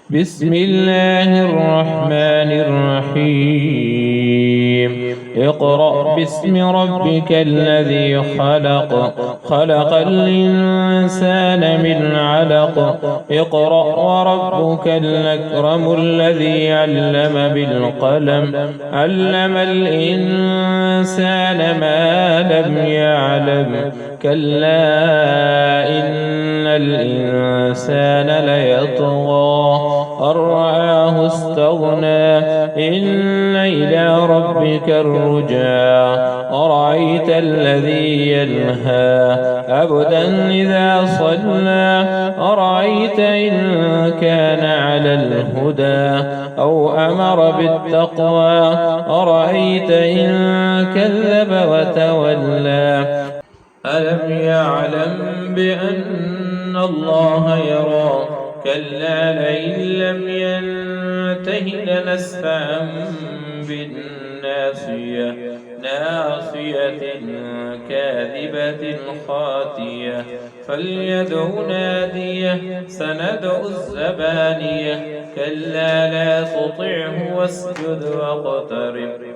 بسم الله الرحمن الرحيم اقرأ باسم ربك الذي خلق خلق الإنسان من علق اقرأ وربك الأكرم الذي علم بالقلم علم الإنسان ما لم يعلم كلا إن الإنسان ليطغى أن رآه استغنى إن إلى ربك الرجعى أرأيت الذي ينهى عبدا إذا صلى أرأيت إن كان على الهدى أو أمر بالتقوى أرأيت إن كذب وتولى ألم يعلم بأن الله يرى كلا لئن لم ينته لنسفعا بالناصية ناصية كاذبة خاطية فليدع ناديه سندع الزبانية كلا لا تطعه واسجد واقترب